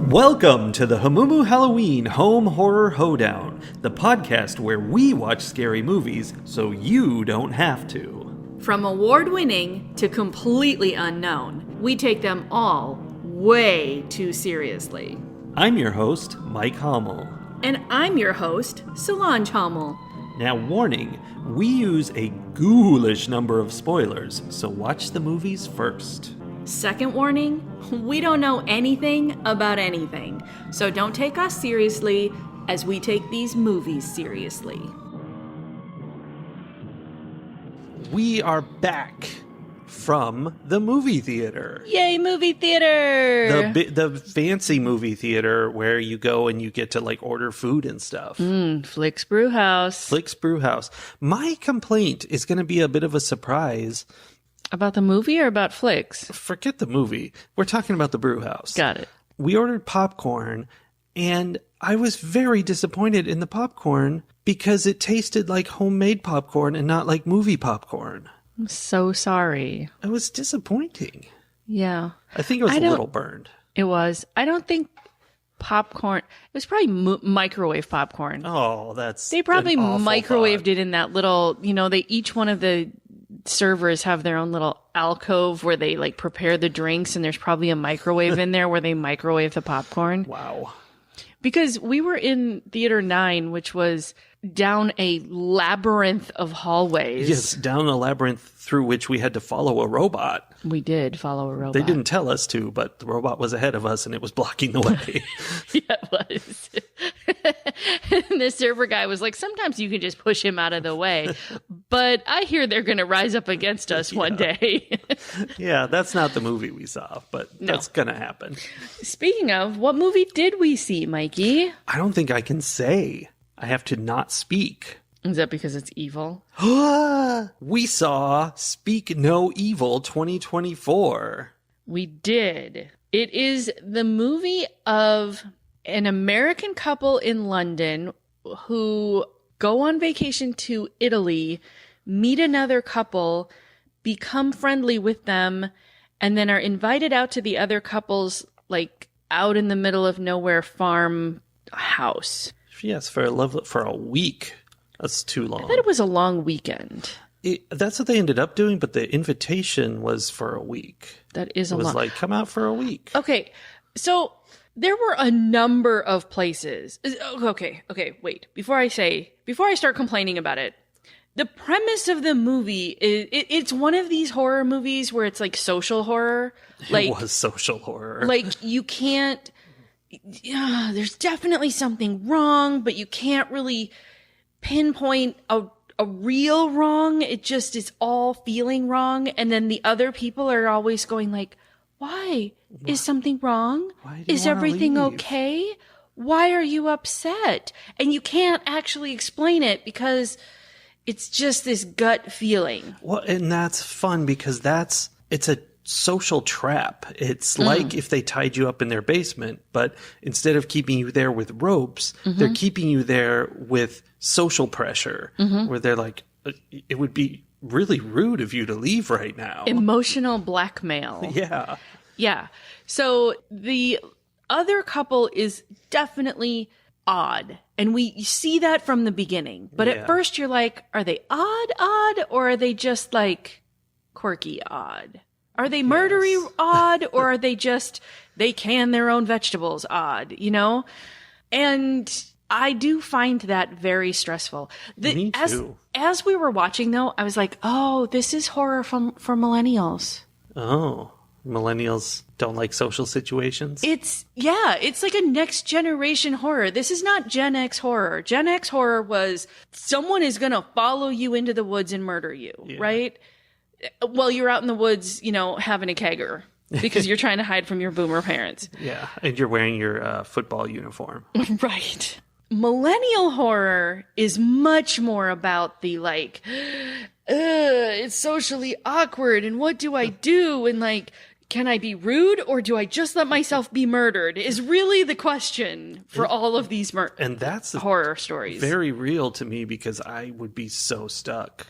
Welcome to the Hamumu Halloween Home Horror Hoedown, the podcast where we watch scary movies so you don't have to. From award-winning to completely unknown, we take them all way too seriously. I'm your host, Mike Hummel. And I'm your host, Solange Hummel. Now, warning, we use a ghoulish number of spoilers, so watch the movies first. Second warning, we don't know anything about anything, so don't take us seriously as we take these movies seriously. We are back from the movie theater. Yay, movie theater! The fancy movie theater where you go and you get to like order food and stuff. Flick's Brewhouse. Flick's Brewhouse. My complaint is going to be a bit of a surprise. About the movie or about Flick's? Forget the movie. We're talking about the brew house. Got it. We ordered popcorn, and I was very disappointed in the popcorn because it tasted like homemade popcorn and not like movie popcorn. I'm so sorry. It was disappointing. Yeah. I think it was a little burned. It was. I don't think popcorn. It was probably microwave popcorn. Oh, They probably an awful microwaved thought. it in that little, they each one of the servers have their own little alcove where they like prepare the drinks, and there's probably a microwave in there where they microwave the popcorn. Wow. Because we were in Theater 9, which was down a labyrinth of hallways. Yes, down a labyrinth through which we had to follow a robot. We did follow a robot. They didn't tell us to, but the robot was ahead of us and it was blocking the way. Yeah, it was. And the server guy was like, sometimes you can just push him out of the way. But I hear they're going to rise up against us one day. Yeah, that's not the movie we saw, but that's going to happen. Speaking of, what movie did we see, Mikey? I don't think I can say. I have to not speak. Is that because it's evil? We saw Speak No Evil 2024. We did. It is the movie of an American couple in London who go on vacation to Italy, meet another couple, become friendly with them, and then are invited out to the other couple's, like, out in the middle of nowhere farm house. Yes, for a week. That's too long. I thought it was a long weekend. That's what they ended up doing, but the invitation was for a week. That is a long. It was long. like, come out for a week. Okay, so there were a number of places. Okay, wait. Before I start complaining about it, the premise of the movie is it's one of these horror movies where it's like social horror. Like, it was social horror. Like, you can't. Yeah, there's definitely something wrong, but you can't really pinpoint a real wrong. It just is all feeling wrong. And then the other people are always going like, why? Is something wrong? Is everything okay? Why are you upset? And you can't actually explain it because it's just this gut feeling. Well, and that's fun because it's a social trap. It's like if they tied you up in their basement, but instead of keeping you there with ropes, they're keeping you there with social pressure, where they're like, it would be really rude of you to leave right now. Emotional blackmail. Yeah. Yeah. So the other couple is definitely odd. And we see that from the beginning. But at first you're like, are they odd, or are they just like quirky odd? Are they murdery odd, or are they just, they can their own vegetables odd, And I do find that very stressful. Me too. As we were watching, though, I was like, oh, this is horror for millennials. Oh, millennials don't like social situations? It's like a next generation horror. This is not Gen X horror. Gen X horror was someone is going to follow you into the woods and murder you, right? Well, you're out in the woods, having a kegger because you're trying to hide from your boomer parents. Yeah, and you're wearing your football uniform. Right. Millennial horror is much more about the like, it's socially awkward and what do I do? And like, can I be rude or do I just let myself be murdered? Is really the question for all of these and that's horror stories. Very real to me because I would be so stuck.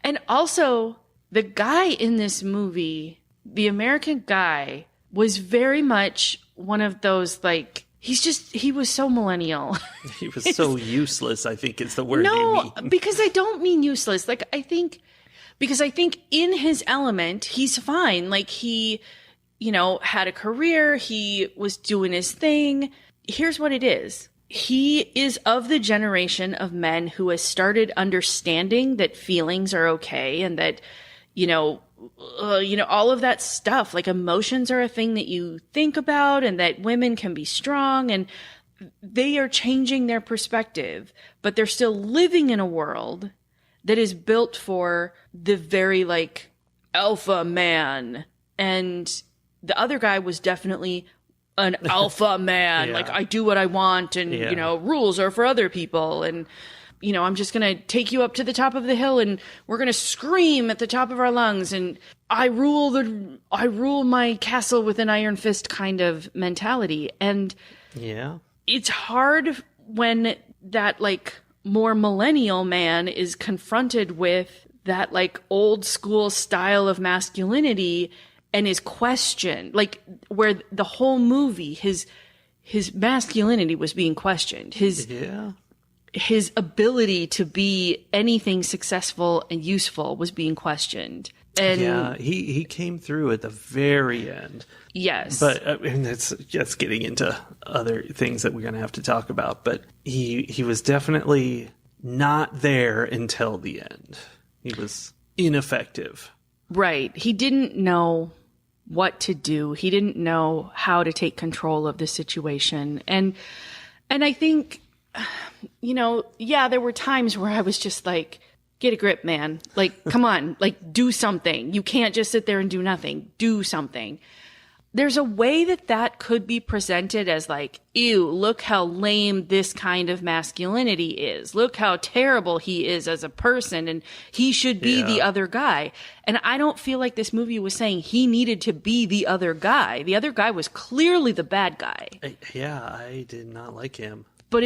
And also, the guy in this movie, the American guy, was very much one of those, like, he was so millennial. He was so useless, I think is the word you No, mean. because I don't mean useless. Like, because I think in his element, he's fine. Like, he, had a career. He was doing his thing. Here's what it is. He is of the generation of men who has started understanding that feelings are okay and that, all of that stuff, like emotions are a thing that you think about and that women can be strong, and they are changing their perspective, but they're still living in a world that is built for the very, like, alpha man. And the other guy was definitely an alpha man. Yeah. Like, I do what I want, and, rules are for other people. And, I'm just going to take you up to the top of the hill and we're going to scream at the top of our lungs. And I rule my castle with an iron fist kind of mentality. And it's hard when that, like, more millennial man is confronted with that, like, old school style of masculinity and is questioned, like, where the whole movie, his masculinity was being questioned. His ability to be anything successful and useful was being questioned. And he came through at the very end. Yes. But that's just getting into other things that we're going to have to talk about. But he was definitely not there until the end. He was ineffective. Right. He didn't know what to do. He didn't know how to take control of the situation. And I think, there were times where I was just like, get a grip, man. Like, come on, like, do something. You can't just sit there and do nothing. Do something. There's a way that could be presented as like, ew, look how lame this kind of masculinity is. Look how terrible he is as a person, and he should be the other guy. And I don't feel like this movie was saying he needed to be the other guy. The other guy was clearly the bad guy. I did not like him. But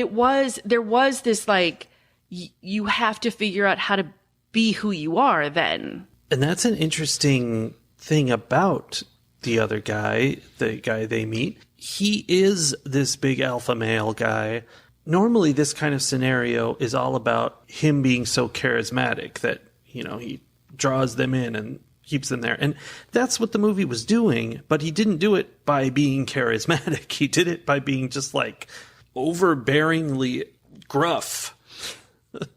there was this, like, you have to figure out how to be who you are then. And that's an interesting thing about the other guy, the guy they meet. He is this big alpha male guy. Normally, this kind of scenario is all about him being so charismatic that, he draws them in and keeps them there. And that's what the movie was doing, but he didn't do it by being charismatic. He did it by being just, like, overbearingly gruff.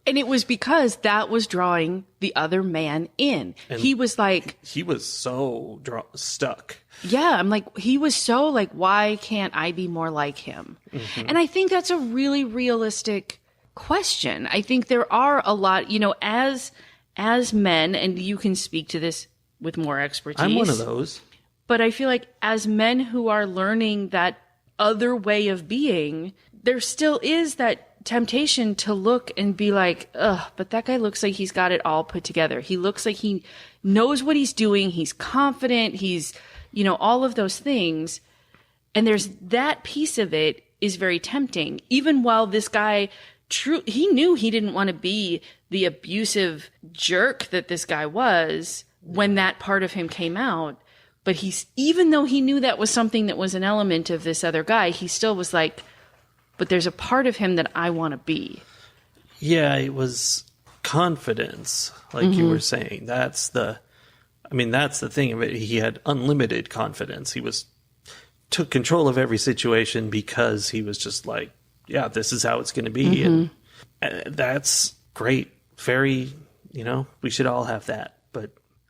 And it was because that was drawing the other man in. And he was like... He was so stuck. Yeah, I'm like, he was so like, why can't I be more like him? Mm-hmm. And I think that's a really realistic question. I think there are a lot, as men, and you can speak to this with more expertise. I'm one of those. But I feel like as men who are learning that other way of being, there still is that temptation to look and be like, ugh, but that guy looks like he's got it all put together. He looks like he knows what he's doing. He's confident. He's, all of those things. And there's that piece of it is very tempting. Even while this guy, he knew he didn't want to be the abusive jerk that this guy was when that part of him came out. But even though he knew that was something that was an element of this other guy, he still was like, but there's a part of him that I want to be. Yeah, it was confidence, like you were saying. That's the thing of it. He had unlimited confidence. He took control of every situation because he was just like, yeah, this is how it's going to be. And that's great. Very, we should all have that.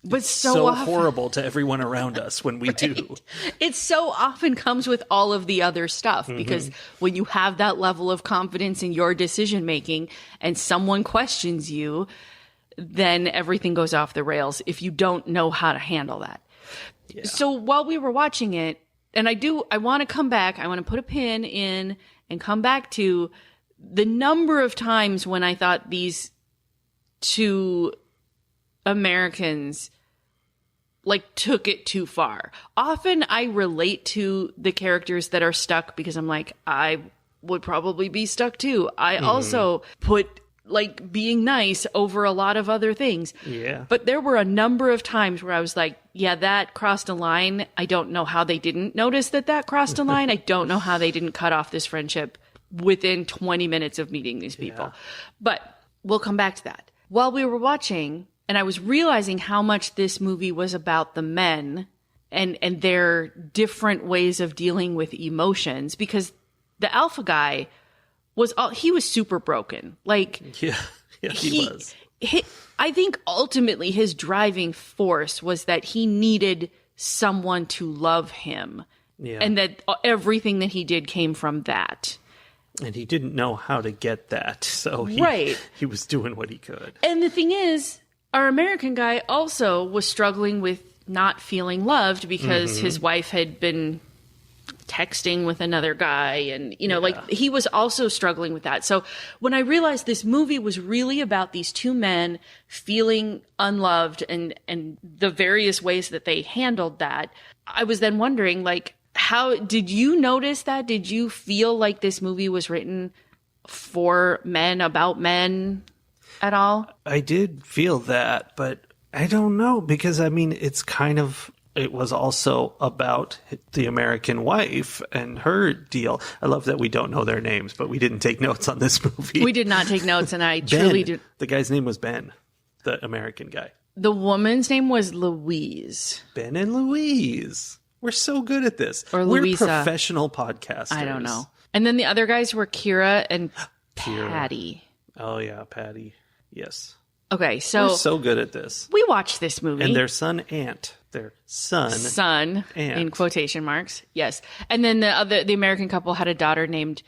But so often, horrible to everyone around us when we do. It so often comes with all of the other stuff, because when you have that level of confidence in your decision making and someone questions you, then everything goes off the rails if you don't know how to handle that. Yeah. So while we were watching it, and I want to come back, I want to put a pin in and come back to the number of times when I thought these two Americans like took it too far. Often I relate to the characters that are stuck because I'm like, I would probably be stuck too. I also put like being nice over a lot of other things. Yeah. But there were a number of times where I was like, yeah, that crossed a line. I don't know how they didn't notice that crossed a line. I don't know how they didn't cut off this friendship within 20 minutes of meeting these people. Yeah. But we'll come back to that. While we were watching, and I was realizing how much this movie was about the men and their different ways of dealing with emotions, because the alpha guy he was super broken. Like, yeah, he was. I think ultimately his driving force was that he needed someone to love him. Yeah. And that everything that he did came from that. And he didn't know how to get that. So he was doing what he could. And the thing is, our American guy also was struggling with not feeling loved because his wife had been texting with another guy, and like he was also struggling with that. So when I realized this movie was really about these two men feeling unloved and the various ways that they handled that, I was then wondering, like, how did you notice that? Did you feel like this movie was written for men, about men at all? I did feel that, but I don't know, because I mean, it was also about the American wife and her deal. I love that we don't know their names, but we didn't take notes on this movie. We did not take notes, and I truly did. The guy's name was Ben, the American guy. The woman's name was Louise. Ben and Louise. We're so good at this. Or Louisa. We're professional podcasters. I don't know. And then the other guys were Kira and Patty. Oh, yeah, Patty. Yes. Okay, so... We're so good at this. We watched this movie. And their son, Ant. Their son, Ant. In quotation marks. Yes. And then the American couple had a daughter named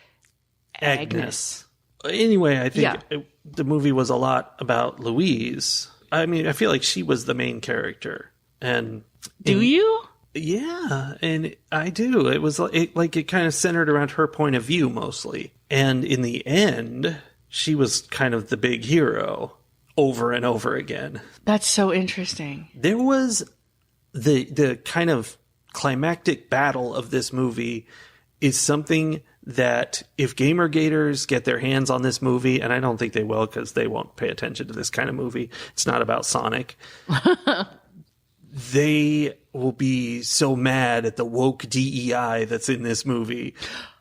Agnes. Anyway, I think the movie was a lot about Louise. I mean, I feel like she was the main character. Do you? Yeah, and I do. It was it kind of centered around her point of view mostly. And in the end, she was kind of the big hero over and over again. That's so interesting. There was the kind of climactic battle of this movie is something that if Gamergaters get their hands on this movie, and I don't think they will because they won't pay attention to this kind of movie. It's not about Sonic. They will be so mad at the woke DEI that's in this movie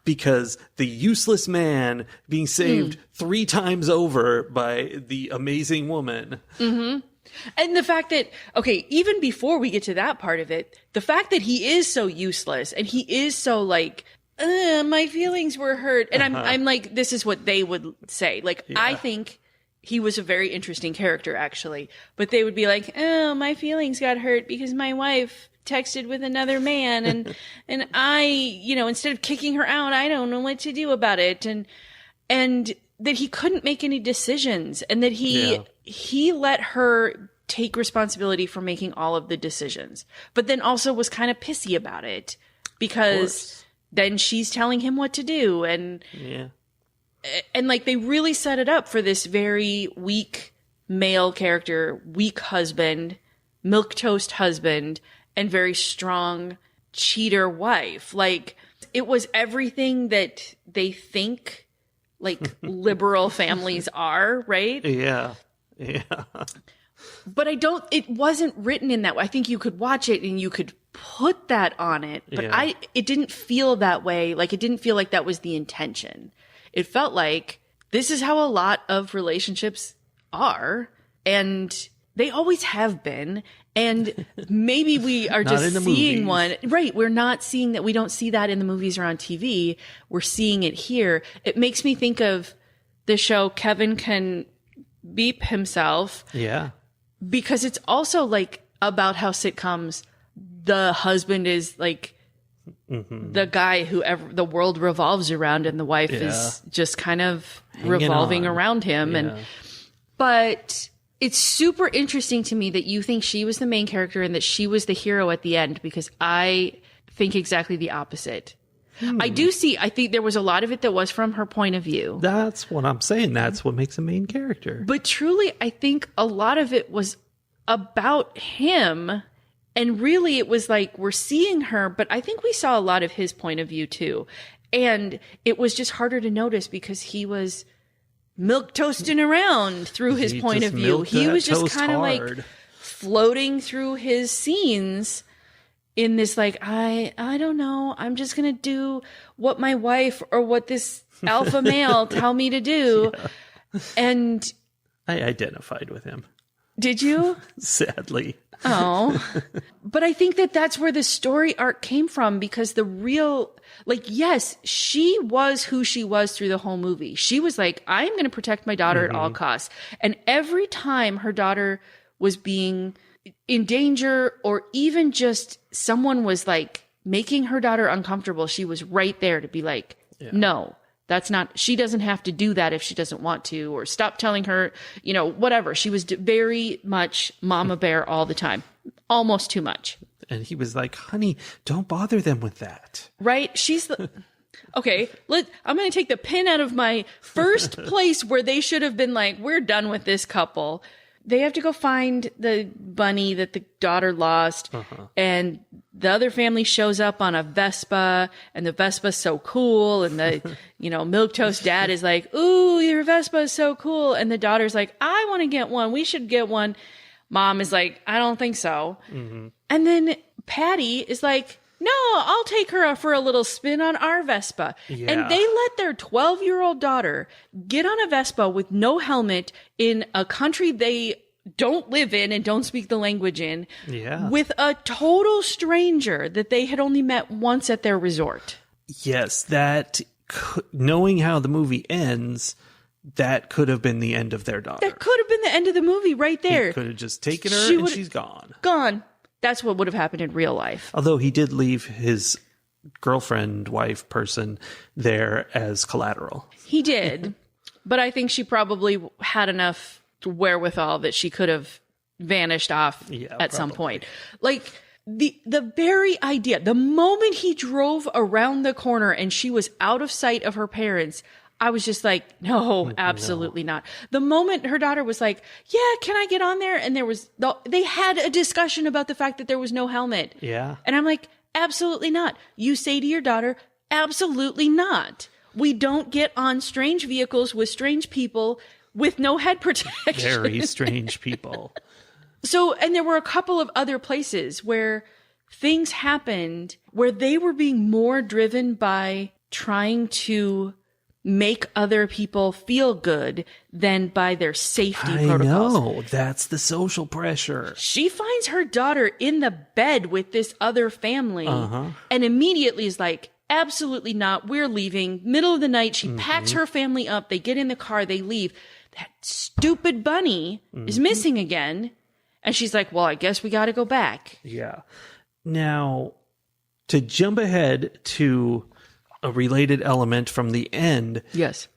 because the useless man being saved 3 times over by the amazing woman. Mm-hmm. And the fact that, okay, even before we get to that part of it, the fact that he is so useless and he is so like, my feelings were hurt. And I'm like, this is what they would say. Like, I think he was a very interesting character, actually. But they would be like, oh, my feelings got hurt because my wife texted with another man. And I, instead of kicking her out, I don't know what to do about it. And that he couldn't make any decisions. And that he let her take responsibility for making all of the decisions. But then also was kind of pissy about it because then she's telling him what to do. And like they really set it up for this very weak male character, weak husband, milquetoast husband, and very strong cheater wife. Like it was everything that they think like liberal families are, right? Yeah. Yeah. But it wasn't written in that way. I think you could watch it and you could put that on it, but it didn't feel that way. Like it didn't feel like that was the intention. It felt like this is how a lot of relationships are, and they always have been. And maybe we are just seeing one. Right. We're not seeing that. We don't see that in the movies or on TV. We're seeing it here. It makes me think of the show Kevin Can Beep Himself. Yeah. Because it's also like about how sitcoms, the husband is like the guy who the world revolves around, and the wife is just kind of revolving around him. Yeah. But it's super interesting to me that you think she was the main character and that she was the hero at the end, because I think exactly the opposite. I think there was a lot of it that was from her point of view. That's what I'm saying. That's what makes a main character. But truly, I think a lot of it was about him. And really, it was like, we're seeing her, but I think we saw a lot of his point of view too. And it was just harder to notice because he was milk toasting around through his point of view. He was just kind of like floating through his scenes in this like, I don't know, I'm just going to do what my wife or what this alpha male tell me to do. Yeah. And I identified with him. Did you? Sadly. Oh, but I think that that's where the story arc came from, because the real, like, yes, she was who she was through the whole movie. She was like, I'm going to protect my daughter at all costs. And every time her daughter was being in danger, or even just someone was like making her daughter uncomfortable, she was right there to be like, no. That's not, she doesn't have to do that if she doesn't want to, or stop telling her, you know, whatever. She was very much mama bear all the time, almost too much. And he was like, honey, don't bother them with that. Right? She's the, okay, I'm going to take the pin out of my first place where they should have been like, we're done with this couple. They have to go find the bunny that the daughter lost. And the other family shows up on a Vespa, and the Vespa's so cool. And the, you know, milquetoast dad is like, ooh, your Vespa is so cool. And the daughter's like, I want to get one. We should get one. Mom is like, I don't think so. And then Patty is like, no, I'll take her for a little spin on our Vespa. Yeah. And they let their 12-year-old daughter get on a Vespa with no helmet in a country they don't live in and don't speak the language in, with a total stranger that they had only met once at their resort. Yes, that, knowing how the movie ends, that could have been the end of their daughter. That could have been the end of the movie right there. He could have just taken her and she's gone. Gone. That's what would have happened in real life. Although he did leave his girlfriend, wife, person there as collateral. He did. But I think she probably had enough wherewithal that she could have vanished off at some point. Like, the very idea, the moment he drove around the corner and she was out of sight of her parents, I was just like, no, absolutely not. The moment her daughter was like, yeah, can I get on there? And they had a discussion about the fact that there was no helmet. Yeah. And I'm like, absolutely not. You say to your daughter, absolutely not. We don't get on strange vehicles with strange people with no head protection. Very strange people. So, and there were a couple of other places where things happened where they were being more driven by trying to make other people feel good than by their safety protocols. I know. That's the social pressure. She finds her daughter in the bed with this other family and immediately is like, absolutely not. We're leaving. Middle of the night, she packs her family up. They get in the car. They leave. That stupid bunny is missing again. And she's like, well, I guess we got to go back. Yeah. Now, to jump ahead to a related element from the end. Yes.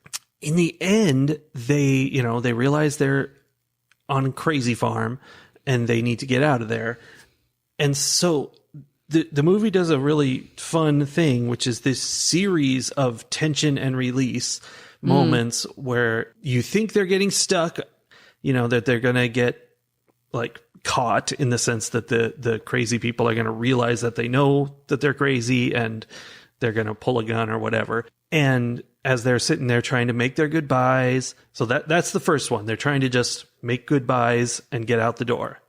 In the end, they realize they're on Crazy Farm and they need to get out of there. And so the movie does a really fun thing, which is this series of tension and release moments where you think they're getting stuck, that they're going to get like caught, in the sense that the crazy people are going to realize that they know that they're crazy and they're going to pull a gun or whatever. And as they're sitting there trying to make their goodbyes, so that's the first one. They're trying to just make goodbyes and get out the door.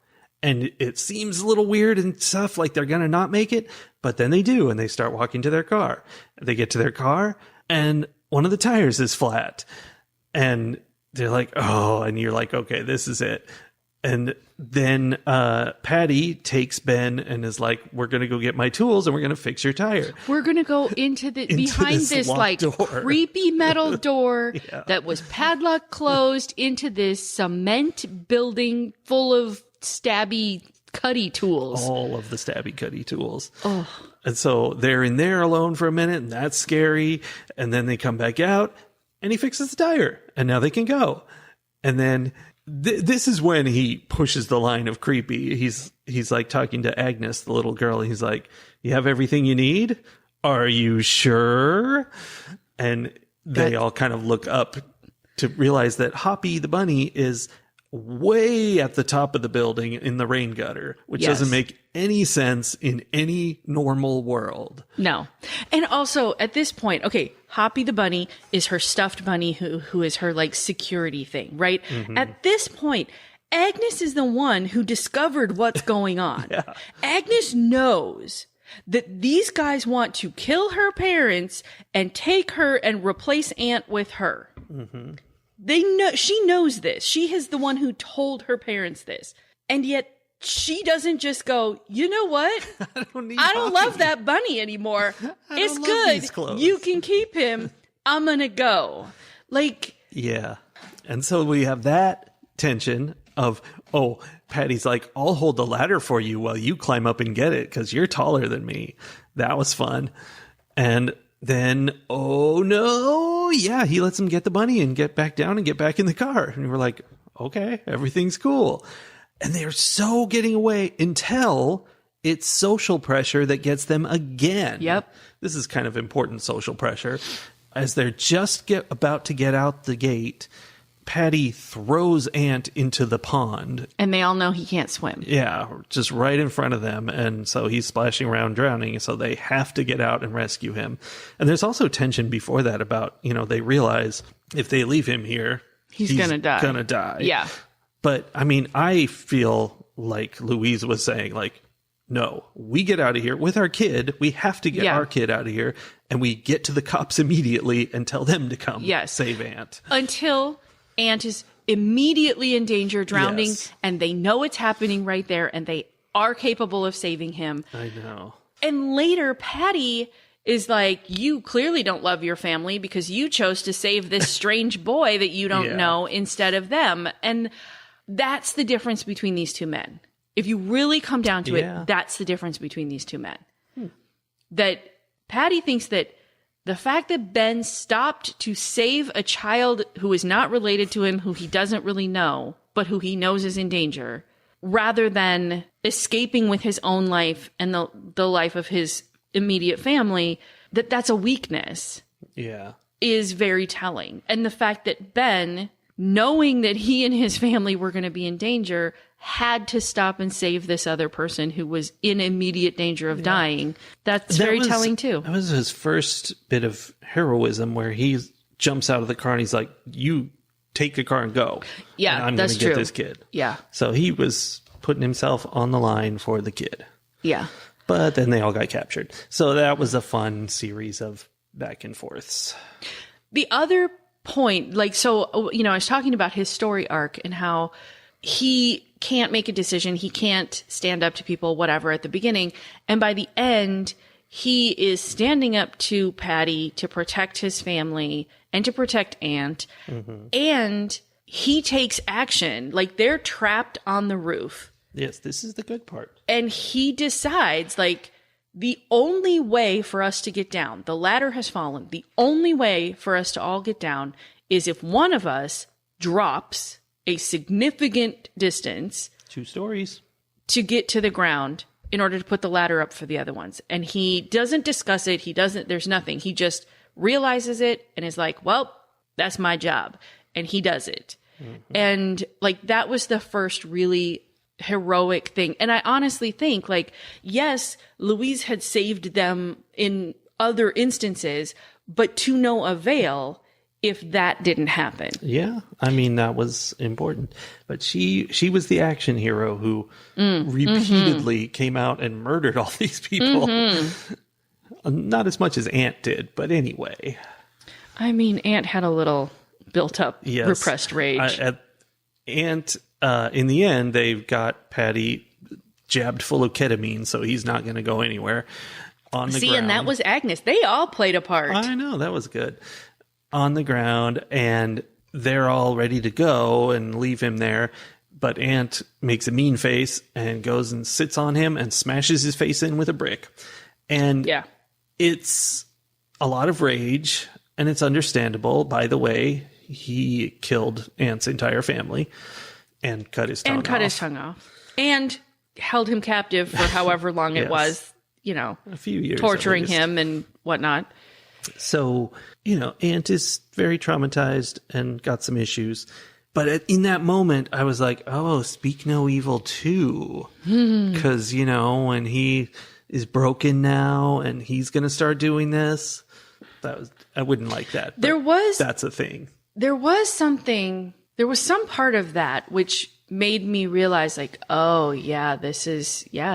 And it seems a little weird and stuff, like they're going to not make it, but then they do, and they start walking to their car. They get to their car, and one of the tires is flat. And they're like, oh, and you're like, okay, this is it. And then Patty takes Ben and is like, we're going to go get my tools and we're going to fix your tire. We're going to go into behind this like door. Creepy metal door that was padlock closed, into this cement building full of stabby cutty tools. All of the stabby cutty tools. Oh. And so they're in there alone for a minute, and that's scary. And then they come back out and he fixes the tire and now they can go. And then this is when he pushes the line of creepy. He's like talking to Agnes, the little girl. And he's like, you have everything you need? Are you sure? And they all kind of look up to realize that Hoppy the bunny is way at the top of the building in the rain gutter, which doesn't make any sense in any normal world. No. And also at this point, okay, Hoppy the bunny is her stuffed bunny who is her like security thing, right? Mm-hmm. At this point, Agnes is the one who discovered what's going on. Yeah. Agnes knows that these guys want to kill her parents and take her and replace Aunt with her. Mm-hmm. She knows this. She is the one who told her parents this. And yet she doesn't just go, you know what? I don't love that bunny anymore. It's good. You can keep him. I'm going to go. Like. Yeah. And so we have that tension of, oh, Patty's like, I'll hold the ladder for you while you climb up and get it because you're taller than me. That was fun. And then, oh no, yeah, he lets him get the bunny and get back down and get back in the car. And we're like, okay, everything's cool. And they're so getting away until it's social pressure that gets them again. Yep. This is kind of important social pressure. As they're just about to get out the gate, Patty throws Ant into the pond. And they all know he can't swim. Yeah, just right in front of them. And so he's splashing around drowning. So they have to get out and rescue him. And there's also tension before that about, they realize if they leave him here, he's going to die. Yeah. But I mean, I feel like Louise was saying, like, no, we get out of here with our kid. We have to get our kid out of here. And we get to the cops immediately and tell them to come save Ant. Until Ant is immediately in danger, drowning, and they know it's happening right there, and they are capable of saving him. I know. And later, Patty is like, you clearly don't love your family because you chose to save this strange boy that you don't know instead of them. And that's the difference between these two men. If you really come down to it, that's the difference between these two men. That Patty thinks that the fact that Ben stopped to save a child who is not related to him, who he doesn't really know, but who he knows is in danger, rather than escaping with his own life and the life of his immediate family, that's a weakness. Yeah. Is very telling. And the fact that Ben, knowing that he and his family were going to be in danger, had to stop and save this other person who was in immediate danger of dying. That's very telling too. That was his first bit of heroism where he jumps out of the car and he's like, you take the car and go. Yeah, and I'm going to get this kid. Yeah. So he was putting himself on the line for the kid. Yeah. But then they all got captured. So that was a fun series of back and forths. The other point, I was talking about his story arc and how he can't make a decision. He can't stand up to people, whatever, at the beginning. And by the end, he is standing up to Patty to protect his family and to protect Ant. Mm-hmm. And he takes action. Like, they're trapped on the roof. Yes, this is the good part. And he decides, the only way for us to get down, the ladder has fallen. The only way for us to all get down is if one of us drops a significant distance. 2 stories. To get to the ground in order to put the ladder up for the other ones. And he doesn't discuss it. There's nothing. He just realizes it and is like, well, that's my job. And he does it. Mm-hmm. And that was the first really heroic thing. And I honestly think yes, Louise had saved them in other instances, but to no avail if that didn't happen. Yeah. I mean, that was important, but she was the action hero who repeatedly came out and murdered all these people. Mm-hmm. Not as much as Ant did, but anyway. I mean, Ant had a little built up repressed rage. Ant, in the end, they've got Patty jabbed full of ketamine, so he's not going to go anywhere on the ground. And that was Agnes. They all played a part. I know, that was good. On the ground, and they're all ready to go and leave him there. But Ant makes a mean face and goes and sits on him and smashes his face in with a brick. And it's a lot of rage, and it's understandable. By the way, he killed Ant's entire family and cut his tongue off. And held him captive for however long it was, a few years. Torturing him and whatnot. So, Ant is very traumatized and got some issues. But in that moment, I was like, oh, speak no evil too. Because, you know, when he is broken now and he's going to start doing this, I wouldn't like that. That's a thing. There was some part of that which made me realize like, oh yeah,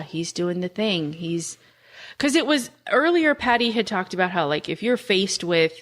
he's doing the thing. Because it was earlier, Patty had talked about how like, if you're faced with,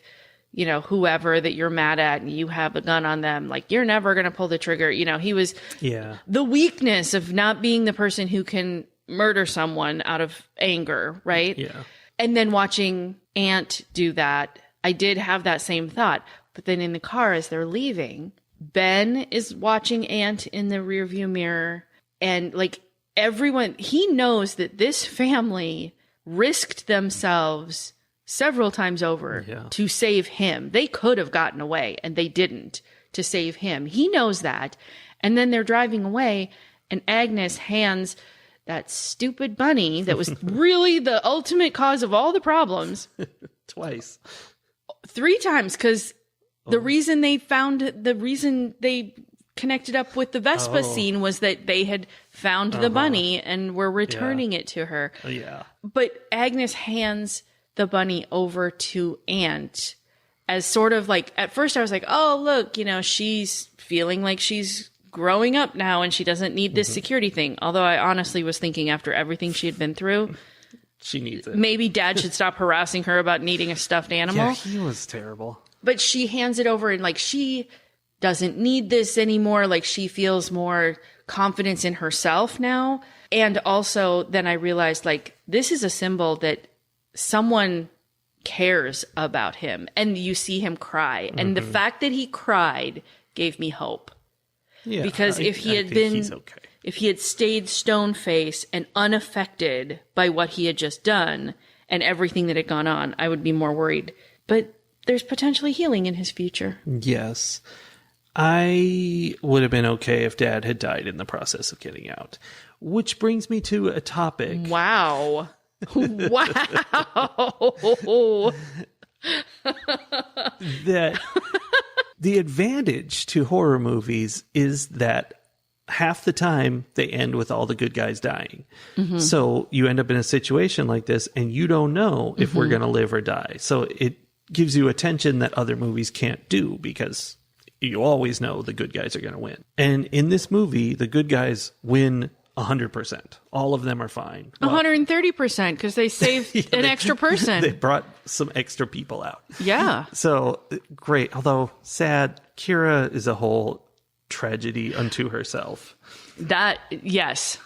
you know, whoever that you're mad at and you have a gun on them, like you're never going to pull the trigger. You know, he was the weakness of not being the person who can murder someone out of anger. Right. Yeah. And then watching Ant do that, I did have that same thought. But then in the car as they're leaving, Ben is watching Ant in the rearview mirror. And like everyone, he knows that this family risked themselves several times over to save him. They could have gotten away and they didn't to save him. He knows that. And then they're driving away and Agnes hands that stupid bunny that was really the ultimate cause of all the problems. Twice. 3 times, because the reason they connected up with the Vespa scene was that they had found the bunny and were returning it to her. Yeah. But Agnes hands the bunny over to Ant as sort of like, at first I was like, oh, look, you know, she's feeling like she's growing up now and she doesn't need this security thing. Although I honestly was thinking after everything she had been through, she needs it. Maybe Dad should stop harassing her about needing a stuffed animal. Yeah, he was terrible. But she hands it over and like she doesn't need this anymore. Like she feels more confidence in herself now. And also then I realized like this is a symbol that someone cares about him. And you see him cry. And the fact that he cried gave me hope. Yeah, because if he had stayed stone faced and unaffected by what he had just done and everything that had gone on, I would be more worried. But there's potentially healing in his future. Yes. I would have been okay if Dad had died in the process of getting out. Which brings me to a topic. Wow. Wow. That the advantage to horror movies is that half the time they end with all the good guys dying. So you end up in a situation like this and you don't know if we're going to live or die. So it gives you a tension that other movies can't do because you always know the good guys are going to win. And in this movie, the good guys win 100%. All of them are fine. Well, 130% because they saved an extra person. They brought some extra people out. Yeah. So great. Although sad, Kira is a whole tragedy unto herself. Yes.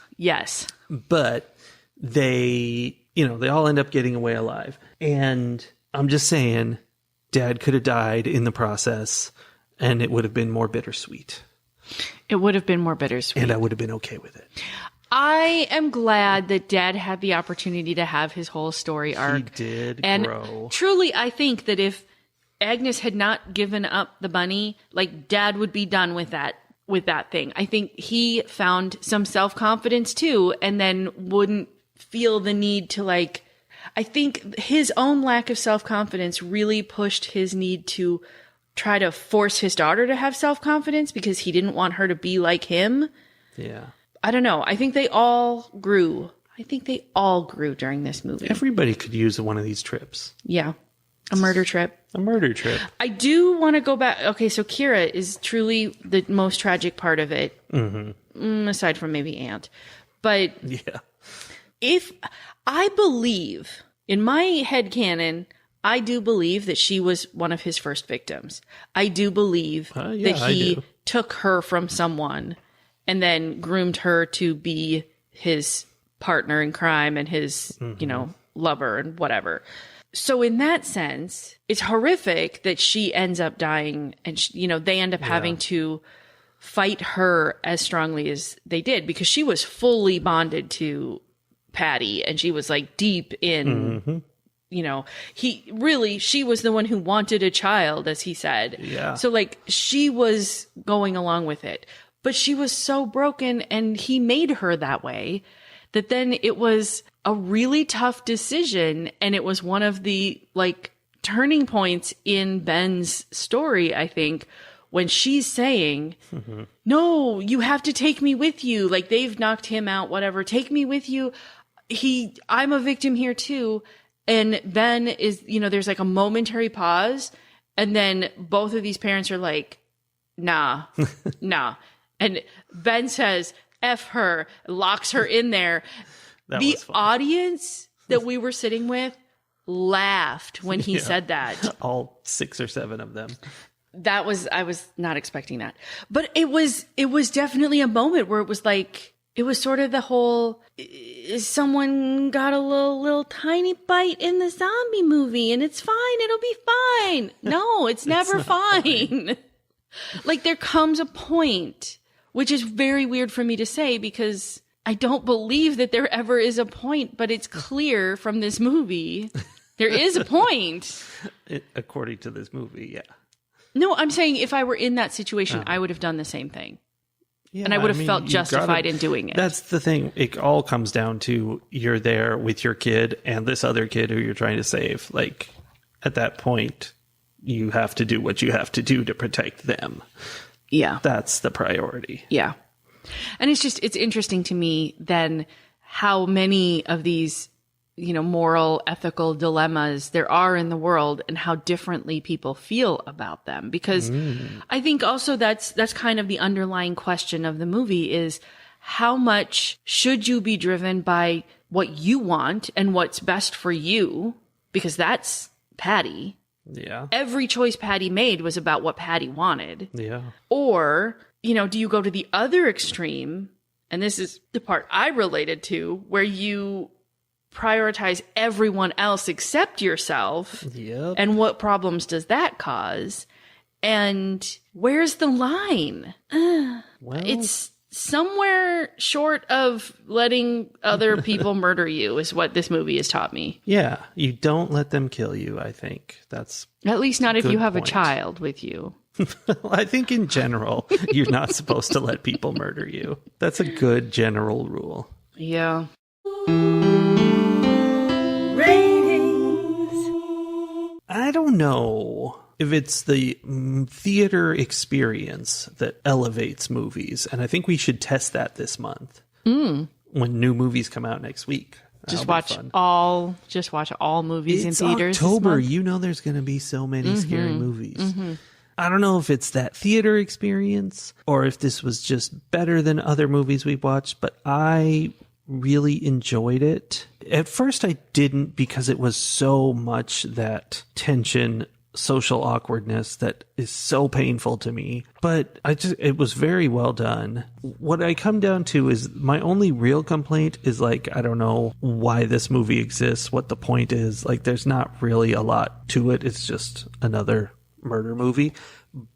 But they all end up getting away alive. And I'm just saying, Dad could have died in the process and it would have been more bittersweet. It would have been more bittersweet. And I would have been okay with it. I am glad that Dad had the opportunity to have his whole story arc. He did grow. Truly, I think that if Agnes had not given up the bunny, like Dad would be done with that thing. I think he found some self-confidence too, and then wouldn't feel the need to like, I think his own lack of self-confidence really pushed his need to try to force his daughter to have self-confidence because he didn't want her to be like him. Yeah. I don't know. I think they all grew. During this movie. Everybody could use one of these trips. Yeah. A murder trip. I do want to go back. Okay, so Kira is truly the most tragic part of it. Aside from maybe Ant. But yeah. If I believe, in my headcanon, I do believe that she was one of his first victims. I do believe that he took her from someone and then groomed her to be his partner in crime and his, lover and whatever. So in that sense, it's horrific that she ends up dying and, they end up having to fight her as strongly as they did because she was fully bonded to Patty and she was like deep in, she was the one who wanted a child, as he said. Yeah. So like she was going along with it, but she was so broken and he made her that way that then it was a really tough decision. And it was one of the like turning points in Ben's story, I think, when she's saying, no, you have to take me with you. Like they've knocked him out, whatever. Take me with you. I'm a victim here too. And Ben is, there's like a momentary pause. And then both of these parents are like, nah. And Ben says, F her, locks her in there. The audience that we were sitting with laughed when he said that. All 6 or 7 of them. I was not expecting that. But it was definitely a moment where it was like, it was sort of the whole, someone got a little tiny bite in the zombie movie and it's fine. It'll be fine. No, it's never fine. Like there comes a point, which is very weird for me to say because I don't believe that there ever is a point, but it's clear from this movie. There is a point. According to this movie, yeah. No, I'm saying if I were in that situation, I would have done the same thing. Yeah, and I would have felt justified in doing it. That's the thing. It all comes down to you're there with your kid and this other kid who you're trying to save. Like, at that point, you have to do what you have to do to protect them. Yeah. That's the priority. Yeah. And it's interesting to me then how many of these moral, ethical dilemmas there are in the world and how differently people feel about them. Because I think also that's kind of the underlying question of the movie is how much should you be driven by what you want and what's best for you? Because that's Patty. Yeah. Every choice Patty made was about what Patty wanted. Yeah. Or, do you go to the other extreme? And this is the part I related to where you prioritize everyone else except yourself. Yep. And what problems does that cause? And where's the line? Well, it's somewhere short of letting other people murder you is what this movie has taught me. Yeah. You don't let them kill you, I think. That's at least not if you have point. A child with you. I think in general, you're not supposed to let people murder you. That's a good general rule. Yeah. I don't know if it's the theater experience that elevates movies. And I think we should test that this month when new movies come out next week. Just watch all movies in theaters. It's October. There's going to be so many scary movies. Mm-hmm. I don't know if it's that theater experience or if this was just better than other movies we've watched, but I really enjoyed it. At first I didn't because it was so much that tension, social awkwardness that is so painful to me. But it was very well done. What I come down to is my only real complaint is like, I don't know why this movie exists, what the point is. Like there's not really a lot to it. It's just another murder movie.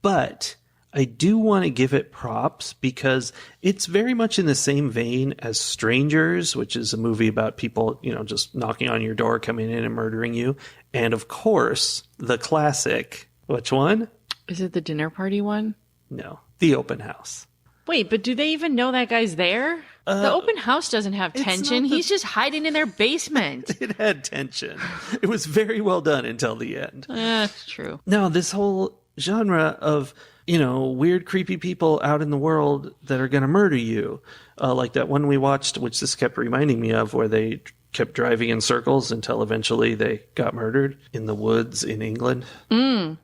But I do want to give it props because it's very much in the same vein as Strangers, which is a movie about people, just knocking on your door, coming in and murdering you. And of course, the classic, which one? Is it the dinner party one? No, The Open House. Wait, but do they even know that guy's there? The open house doesn't have tension. He's just hiding in their basement. It had tension. It was very well done until the end. That's true. No, this whole genre of weird, creepy people out in the world that are going to murder you. Like that one we watched, which this kept reminding me of, where they kept driving in circles until eventually they got murdered in the woods in England.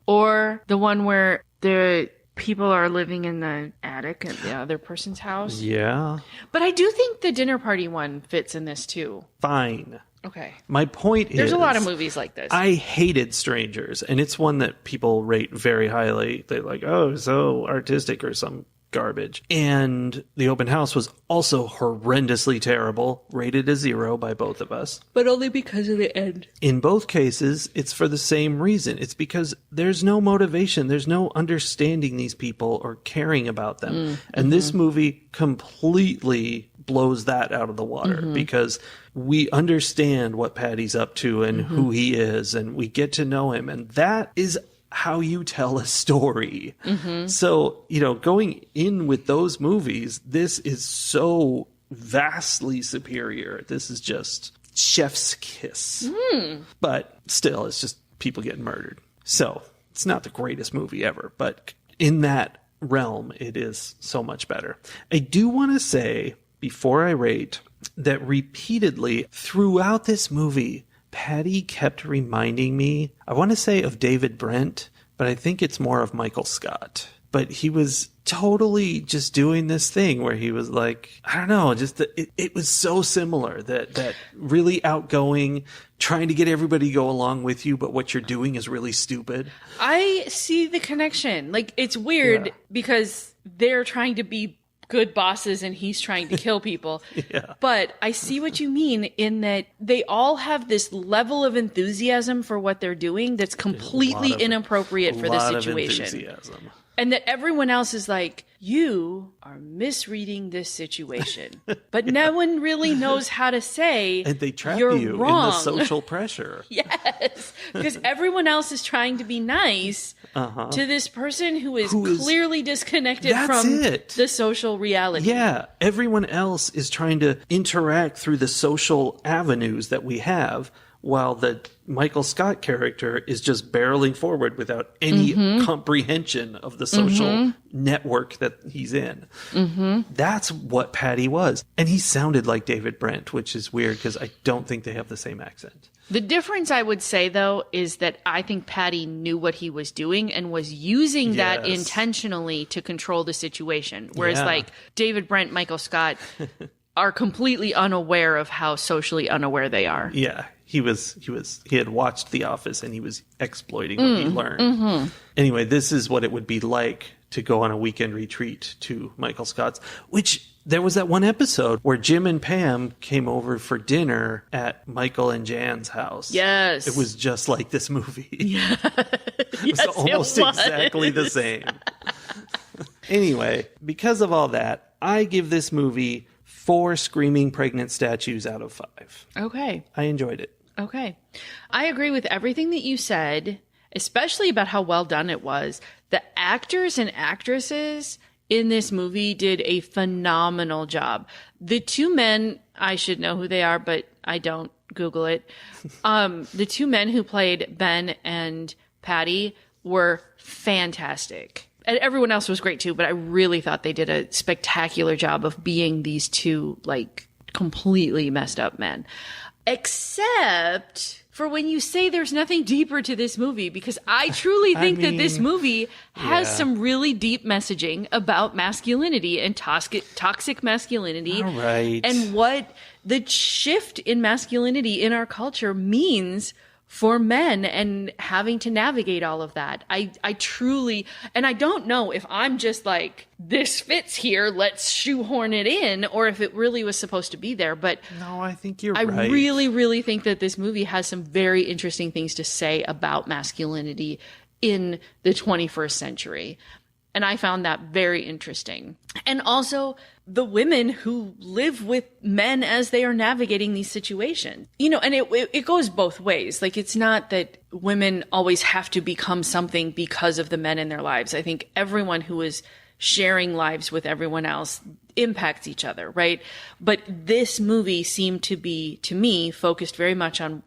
Or the one where the people are living in the attic at the other person's house. Yeah. But I do think the dinner party one fits in this too. Fine. Okay. My point is... There's a lot of movies like this. I hated Strangers, and it's one that people rate very highly. They're like, oh, so artistic or some garbage. And The Open House was also horrendously terrible, rated a 0 by both of us. But only because of the end. In both cases, it's for the same reason. It's because there's no motivation. There's no understanding these people or caring about them. And this movie completely blows that out of the water because we understand what Patty's up to and who he is, and we get to know him. And that is how you tell a story. So, going in with those movies, this is so vastly superior. This is just chef's kiss. But still, it's just people getting murdered. So it's not the greatest movie ever, but in that realm, it is so much better. I do want to say, before I rate, that repeatedly throughout this movie, Patty kept reminding me, I want to say of David Brent, but I think it's more of Michael Scott. But he was totally just doing this thing where he was like, I don't know, just it was so similar, that really outgoing, trying to get everybody to go along with you, but what you're doing is really stupid. I see the connection. Like, it's weird because they're trying to be good bosses and he's trying to kill people. Yeah. But I see what you mean in that they all have this level of enthusiasm for what they're doing that's completely inappropriate for the situation. Enthusiasm. And that everyone else is like, you are misreading this situation. But no one really knows how to say, and they trap you're you wrong. in the social pressure. Yes, because everyone else is trying to be nice to this person who is clearly disconnected from the social reality. Yeah, everyone else is trying to interact through the social avenues that we have, while the Michael Scott character is just barreling forward without any comprehension of the social network that he's in. That's what Patty was. And he sounded like David Brent, which is weird because I don't think they have the same accent. The difference, I would say, though, is that I think Patty knew what he was doing and was using that intentionally to control the situation. Whereas, like, David Brent, Michael Scott are completely unaware of how socially unaware they are. Yeah. He had watched The Office and he was exploiting what he learned. Anyway, this is what it would be like to go on a weekend retreat to Michael Scott's, which there was that one episode where Jim and Pam came over for dinner at Michael and Jan's house. Yes. It was just like this movie. Yeah. It was almost exactly the same. Anyway, because of all that, I give this movie 4 screaming pregnant statues out of 5. Okay. I enjoyed it. Okay. I agree with everything that you said, especially about how well done it was. The actors and actresses in this movie did a phenomenal job. The 2 men, I should know who they are, but I don't. Google it. The 2 men who played Ben and Patty were fantastic. And everyone else was great too, but I really thought they did a spectacular job of being these 2, like, completely messed up men. Except for when you say there's nothing deeper to this movie, because I truly think that this movie has some really deep messaging about masculinity and toxic masculinity. All right. And what the shift in masculinity in our culture means for men and having to navigate all of that. I truly, and I don't know if I'm just like, this fits here, let's shoehorn it in, or if it really was supposed to be there. But no, I think you're right. I really, really think that this movie has some very interesting things to say about masculinity in the 21st century. And I found that very interesting. And also the women who live with men as they are navigating these situations. You know, and it goes both ways. Like, it's not that women always have to become something because of the men in their lives. I think everyone who is sharing lives with everyone else impacts each other, right? But this movie seemed to be, to me, focused very much on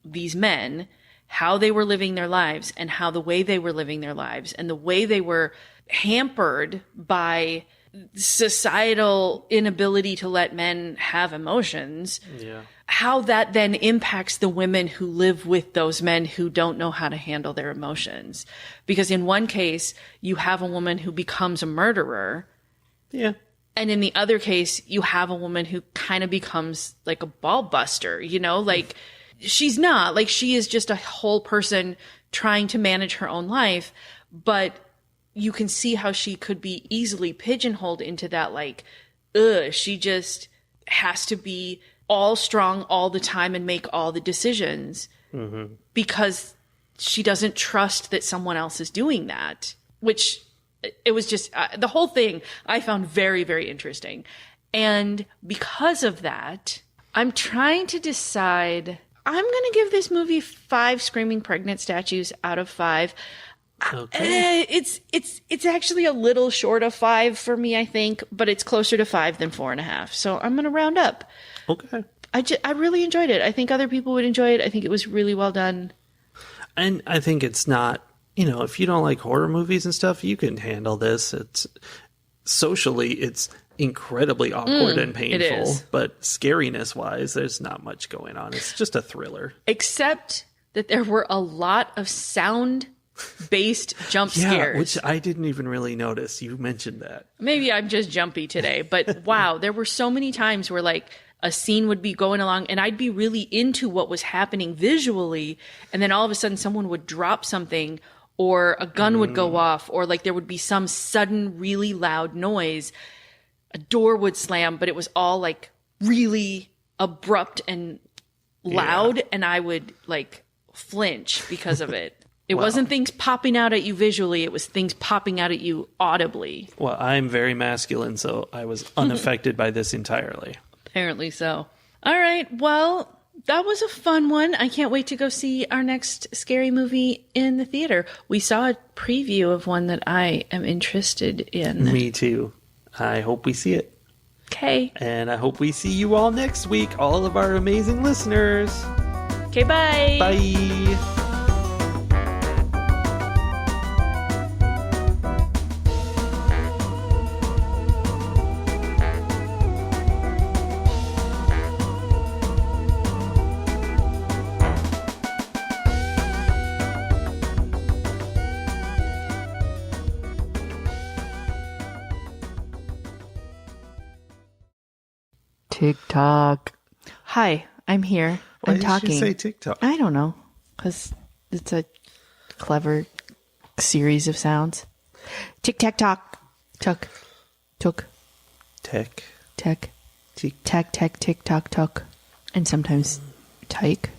these men, how they were living their lives and how the way they were living their lives and the way they were hampered by societal inability to let men have emotions, how that then impacts the women who live with those men who don't know how to handle their emotions. Because in one case, you have a woman who becomes a murderer. Yeah. And in the other case, you have a woman who kind of becomes like a ball buster, you know, like she's not, like, she is just a whole person trying to manage her own life, but you can see how she could be easily pigeonholed into that, like, she just has to be all strong all the time and make all the decisions because she doesn't trust that someone else is doing that, which it was just the whole thing I found very, very interesting. And because of that, I'm trying to decide, I'm going to give this movie 5 screaming pregnant statues out of 5. Okay. It's actually a little short of 5 for me, I think, but it's closer to 5 than 4.5. So I'm going to round up. Okay. I really enjoyed it. I think other people would enjoy it. I think it was really well done. And I think it's not you know, if you don't like horror movies and stuff, you can handle this. It's incredibly awkward and painful, but scariness wise, there's not much going on. It's just a thriller. Except that there were a lot of sound based jump scares. Which I didn't even really notice. You mentioned that. Maybe I'm just jumpy today, but wow, there were so many times where like a scene would be going along and I'd be really into what was happening visually, and then all of a sudden someone would drop something, or a gun would go off, or like there would be some sudden really loud noise. A door would slam, but it was all like really abrupt and loud, and I would like flinch because of it. It wasn't things popping out at you visually, it was things popping out at you audibly. Well, I'm very masculine, so I was unaffected by this entirely. Apparently so. All right, well, that was a fun one. I can't wait to go see our next scary movie in the theater. We saw a preview of one that I am interested in. Me too. I hope we see it. Okay. And I hope we see you all next week, all of our amazing listeners. Okay, bye. Bye. TikTok. Hi, I'm here. Why I'm talking. Did you say TikTok? I don't know, because it's a clever series of sounds. Tick tack tock, tuck, took, Tech. tech, tack tack tick tock tock, and sometimes tyke.